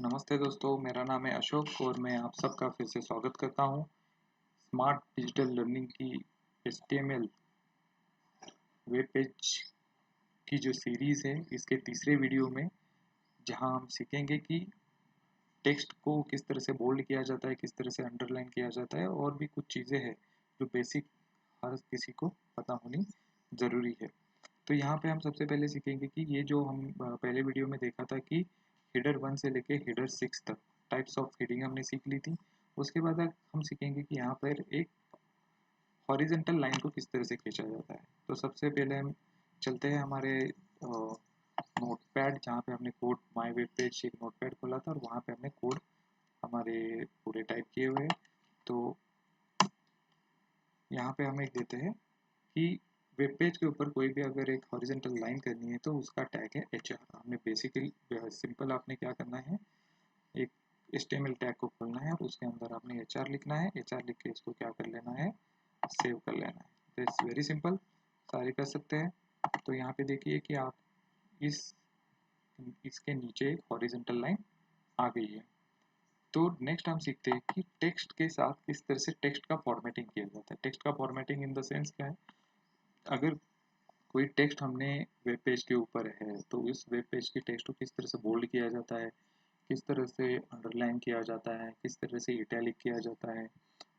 नमस्ते दोस्तों, मेरा नाम है अशोक और मैं आप सबका फिर से स्वागत करता हूँ स्मार्ट डिजिटल लर्निंग की HTML वेब पेज की जो सीरीज़ है इसके तीसरे वीडियो में, जहाँ हम सीखेंगे कि टेक्स्ट को किस तरह से बोल्ड किया जाता है, किस तरह से अंडरलाइन किया जाता है और भी कुछ चीज़ें हैं जो बेसिक हर किसी को पता होनी ज़रूरी है। तो यहाँ पे हम सबसे पहले सीखेंगे कि ये जो हम पहले वीडियो में देखा था कि हेडर 1 से लेके हेडर 6 तक टाइप्स ऑफ हेडिंग हमने सीख ली थी। उसके बाद हम सीखेंगे कि यहाँ पर एक हॉरिजेंटल लाइन को किस तरह से खींचा जाता है। तो सबसे पहले हम चलते हैं हमारे नोटपैड, जहाँ पे हमने कोड माय वेब पेज एक नोटपैड खोला था और वहाँ पे हमने कोड हमारे पूरे टाइप किए हुए हैं। तो यहाँ पे हम एक देते हैं कि वेब पेज के ऊपर कोई भी अगर एक हॉरिजेंटल लाइन करनी है तो उसका टैग है HR। हमने बेसिकली सिंपल आपने क्या करना है, एक HTML टैग को खोलना है और उसके अंदर आपने HR लिखना है। HR लिख के इसको क्या कर लेना है, सेव कर लेना है। दैट्स वेरी सिंपल, सारे कर सकते हैं। तो यहाँ पे देखिए कि आप इस इसके नीचे एक हॉरिजेंटल लाइन आ गई है। तो नेक्स्ट हम सीखते हैं कि टेक्स्ट के साथ किस तरह से टेक्स्ट का फॉर्मेटिंग किया जाता है। टेक्स्ट का फॉर्मेटिंग इन द सेंस क्या है, अगर कोई टेक्स्ट हमने वेब पेज के ऊपर है तो इस वेब पेज के टेक्स्ट को किस तरह से बोल्ड किया जाता है, किस तरह से अंडरलाइन किया जाता है, किस तरह से इटैलिक किया जाता है,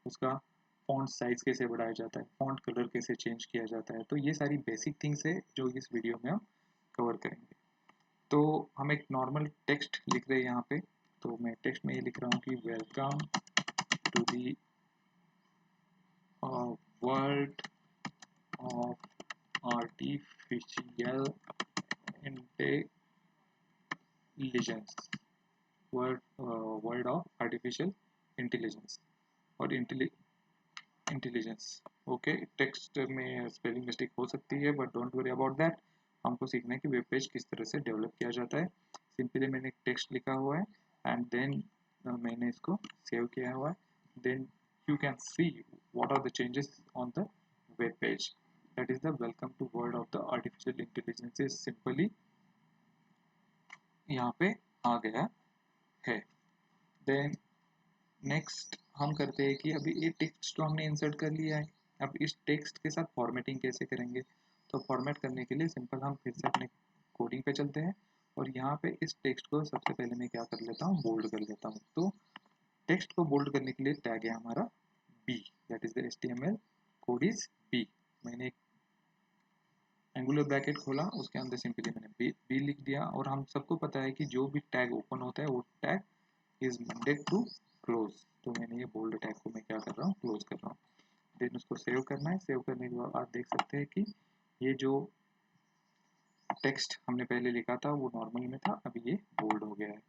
उसका फॉन्ट साइज कैसे बढ़ाया जाता है, फॉन्ट कलर कैसे चेंज किया जाता है। तो ये सारी बेसिक थिंग्स है जो इस वीडियो में हम कवर करेंगे। तो हम एक नॉर्मल टेक्स्ट लिख रहे हैं यहाँ पे। तो मैं टेक्स्ट में ये लिख रहा हूँ कि welcome to the world of artificial intelligence, word of artificial intelligence और इंटेलिजेंस। ओके, टेक्स्ट में स्पेलिंग मिस्टेक हो सकती है but don't worry about that. हमको सीखना है कि वेब पेज किस तरह से डेवलप किया जाता है। सिंपली मैंने एक टेक्स्ट लिखा हुआ है एंड देन मैंने इसको सेव किया हुआ है। Then you can see what are the changes on the web page. That is the welcome to world of the artificial intelligence is simply यहाँ पे आ गया है। देन नेक्स्ट हम करते हैं कि अभी ये टेक्स्ट तो हमने इंसर्ट कर लिया है, अब इस टेक्स्ट के साथ फॉर्मेटिंग कैसे करेंगे। तो फॉर्मेट करने के लिए सिंपल हम फिर से अपने कोडिंग पे चलते हैं और यहाँ पे इस टेक्स्ट को सबसे पहले मैं क्या कर लेता हूँ, बोल्ड कर लेता हूँ। तो टेक्स्ट को बोल्ड करने के लिए टैग है हमारा B, that is the HTML code is B. मैंने एक एंगुलर ब्रैकेट खोला, उसके अंदर सिंपली मैंने बी लिख दिया और हम सबको पता है कि जो भी टैग ओपन होता है वो tag is mended to close. तो मैंने ये बोल्ड टैग को मैं क्या कर रहा हूँ, क्लोज कर रहा हूँ। देन उसको सेव करना है। सेव करने के बाद आप देख सकते हैं कि ये जो टेक्स्ट हमने पहले लिखा था वो नॉर्मल में था, अभी ये बोल्ड हो गया है।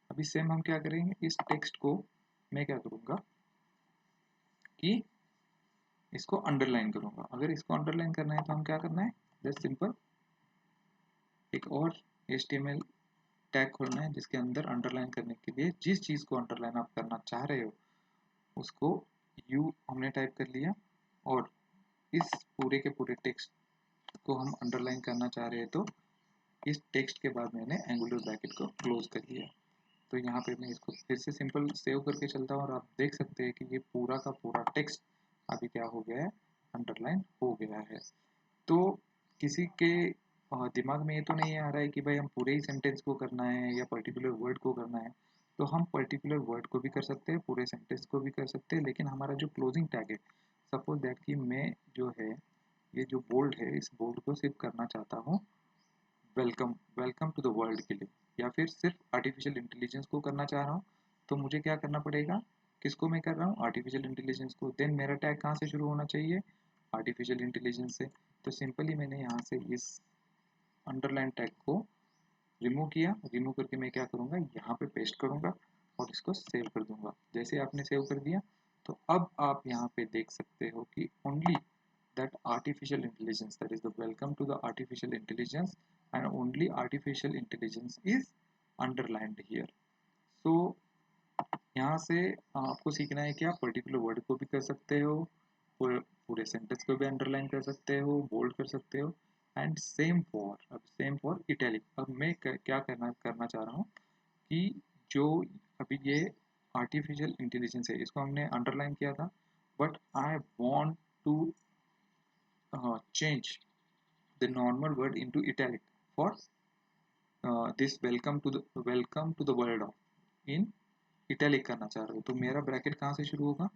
अभी सेम हम क्या करेंगे, इस टेक्स्ट को मैं क्या करूँगा कि इसको अंडरलाइन करूँगा। अगर इसको अंडरलाइन करना है तो हम क्या करना है, जस्ट सिंपल एक और HTML टैग खोलना है जिसके अंदर अंडरलाइन करने के लिए जिस चीज़ को अंडरलाइन आप करना चाह रहे हो उसको यू हमने टाइप कर लिया और इस पूरे के पूरे टेक्स्ट को हम अंडरलाइन करना चाह रहे हैं तो इस टेक्स्ट के बाद मैंने एंगुलर ब्रैकेट को क्लोज कर लिया। तो यहाँ पे मैं इसको फिर से सिंपल सेव करके चलता हूँ और आप देख सकते हैं कि ये पूरा का पूरा टेक्स्ट अभी क्या हो गया है, अंडरलाइन हो गया है। तो किसी के दिमाग में ये तो नहीं आ रहा है कि भाई हम पूरे ही सेंटेंस को करना है या पर्टिकुलर वर्ड को करना है। तो हम पर्टिकुलर वर्ड को भी कर सकते हैं, पूरे सेंटेंस को भी कर सकते हैं, लेकिन हमारा जो क्लोजिंग टैग है, सपोज दैट कि मैं जो है ये जो बोल्ड है इस बोल्ड को सिर्फ करना चाहता हूँ welcome welcome to the world के लिए, या फिर सिर्फ आर्टिफिशियल इंटेलिजेंस को करना चाह रहा हूँ। तो मुझे क्या करना पड़ेगा, किसको मैं कर रहा हूँ, आर्टिफिशियल इंटेलिजेंस को। देन मेरा टैग कहाँ से शुरू होना चाहिए, आर्टिफिशियल इंटेलिजेंस से। तो सिंपली मैंने यहाँ से इस अंडरलाइन टैग को रिमूव किया। रिमूव करके मैं क्या करूँगा, यहाँ पे पेस्ट करूँगा और इसको सेव कर दूंगा। जैसे आपने सेव कर दिया तो अब आप यहाँ पे देख सकते हो कि only that artificial intelligence, that is the welcome to the artificial intelligence, and only artificial intelligence is underlined here. So यहाँ से आपको सीखना है कि आप पर्टिकुलर वर्ड को भी कर सकते हो, पूरे सेंटेंस को भी अंडरलाइन कर सकते हो, बोल्ड कर सकते हो। And same for italic. अब मैं क्या करना चाह रहा हूँ कि जो अभी ये आर्टिफिशियल इंटेलिजेंस है इसको हमने अंडरलाइन किया था, but I want to change the normal word into italic for this welcome to the world of in italic करना चाह रहा हूँ। तो मेरा ब्रैकेट कहाँ से शुरू होगा,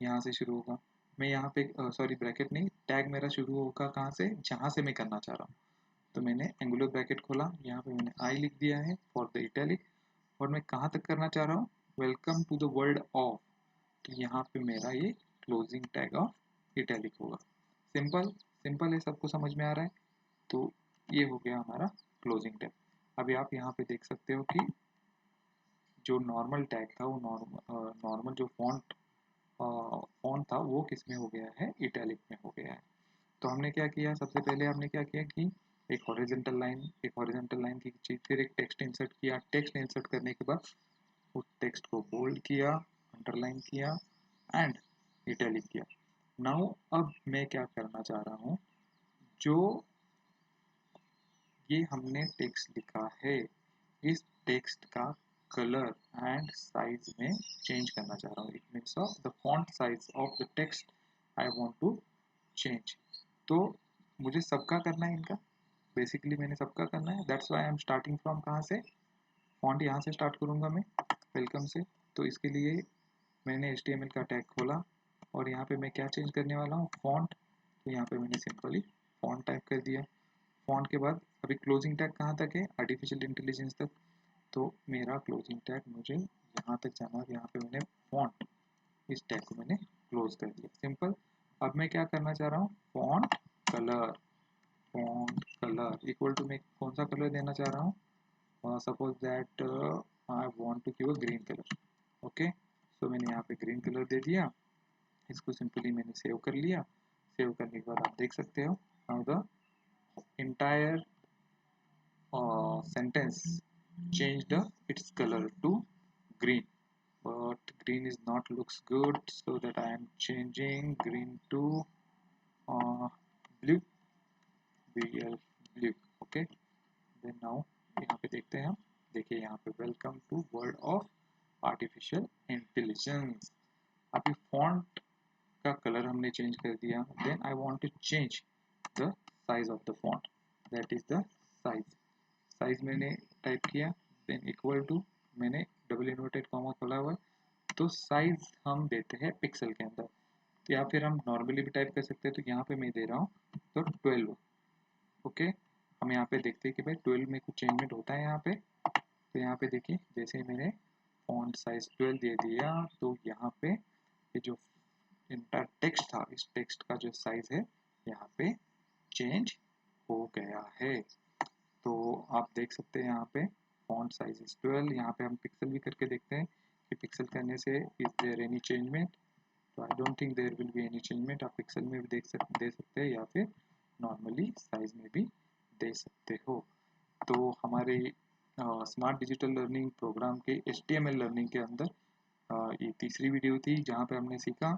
यहाँ से शुरू होगा। मैं यहाँ पे सॉरी ब्रैकेट नहीं, टैग मेरा शुरू होगा कहाँ से, जहाँ से मैं करना चाह रहा हूँ। तो मैंने एंगुलर ब्रैकेट खोला, यहाँ पे मैंने आई लिख दिया है फॉर द इटैलिक, और मैं कहाँ तक करना चाह रहा हूँ, welcome to the world of. तो यहाँ पे मेरा ये क्लोजिंग टैग ऑफ इटैलिक होगा। सिंपल सिंपल है, सबको समझ में आ रहा है। तो ये हो गया हमारा क्लोजिंग टैग। अभी आप यहाँ पे देख सकते हो कि जो नॉर्मल टैग था वो नॉर्मल जो फॉन्ट था वो किस में हो गया है, इटैलिक में हो गया है। तो हमने क्या किया, सबसे पहले हमने क्या किया कि एक हॉरिजॉन्टल लाइन खींची, फिर एक टेक्स्ट इंसर्ट किया। टेक्स्ट इंसर्ट करने के बाद उस टेक्स्ट को बोल्ड किया, अंडरलाइन किया एंड इटैलिक किया। नाउ अब मैं क्या करना चाह रहा हूँ, जो ये हमने टेक्स्ट लिखा है इस टेक्स्ट का कलर एंड साइज में चेंज करना चाह रहा हूँ। It means of the font size of the text I want to change. तो मुझे सबका करना है इनका, बेसिकली मैंने सबका करना है। That's why I am starting from कहाँ से, फॉन्ट यहाँ से स्टार्ट करूँगा मैं, वेलकम से। तो इसके लिए मैंने HTML का टैग खोला और यहाँ पे मैं क्या चेंज करने वाला हूँ, फॉन्ट। तो यहाँ पे मैंने सिंपली फॉन्ट टाइप कर दिया। फॉन्ट के बाद अभी क्लोजिंग टैग कहाँ तक है, आर्टिफिशियल इंटेलिजेंस तक। तो मेरा क्लोजिंग टैग मुझे यहाँ तक जाना, यहाँ पे मैंने फॉन्ट इस टैग को मैंने क्लोज कर दिया, सिंपल। अब मैं क्या करना चाह रहा हूँ, फॉन्ट कलर इक्वल टू मैं कौन सा कलर देना चाह रहा हूँ, suppose that I want to give a green colour. Okay, so मैंने यहाँ पे ग्रीन कलर दे दिया। इसको सिंपली मैंने सेव कर लिया। सेव करने के बाद आप देख सकते हो now the entire sentence changed its color to green, but green is not looks good, so that I am changing green to blue, blue. Okay, then now यहाँ पे देखते हैं हम, देखिए यहाँ पे welcome to world of artificial intelligence. अभी font का कलर हमने चेंज कर दिया। Then I want to change the size of the font, that is the size मैंने टाइप किया। देन इक्वल टू मैंने डबल इन्वर्टेड कॉमा खोला हुआ है। तो साइज हम देते हैं पिक्सल के अंदर, या फिर हम नॉर्मली भी टाइप कर सकते हैं। तो यहाँ पे मैं दे रहा हूँ तो 12। ओके, हम यहाँ पे देखते हैं कि भाई 12 में कुछ चेंजमेंट होता है यहाँ पे। तो यहाँ पे देखिए जैसे ही मैंने फॉन्ट साइज 12 दे दिया, तो यहाँ पे ये जो इनका टेक्स्ट था, इस टेक्स्ट का जो साइज है यहाँ पे चेंज हो गया है। तो आप देख सकते हैं यहाँ पे फॉन्ट साइज इज 12। यहाँ पे हम पिक्सल भी करके देखते हैं कि पिक्सल करने से इज देयर एनी चेंजमेंट। तो I don't think there will be any changement. आप पिक्सल में भी दे सकते हैं या फिर नॉर्मली साइज में भी दे सकते हो। तो हमारे स्मार्ट डिजिटल लर्निंग प्रोग्राम के HTML लर्निंग के अंदर ये तीसरी वीडियो थी, जहाँ पे हमने सीखा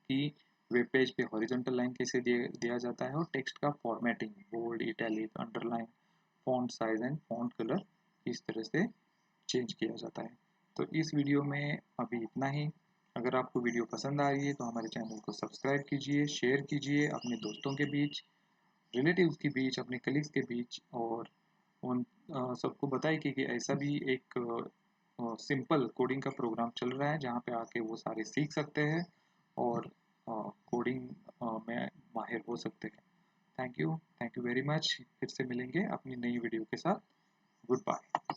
कि वेब पेज पे हॉरिजॉन्टल लाइन कैसे दिया जाता है, और टेक्स्ट का formatting, bold, italic, underline, font size and font colour किस तरह से चेंज किया जाता है। तो इस वीडियो में अभी इतना ही। अगर आपको वीडियो पसंद आ रही है तो हमारे चैनल को सब्सक्राइब कीजिए, शेयर कीजिए अपने दोस्तों के बीच, रिलेटिव्स के बीच, अपने कलीग्स के बीच, और उन सबको बताइए कि ऐसा भी एक सिंपल कोडिंग का प्रोग्राम चल रहा है जहाँ पे आके वो सारे सीख सकते हैं और कोडिंग में माहिर हो सकते हैं। Thank you very much. फिर से मिलेंगे अपनी नई वीडियो के साथ। Good bye.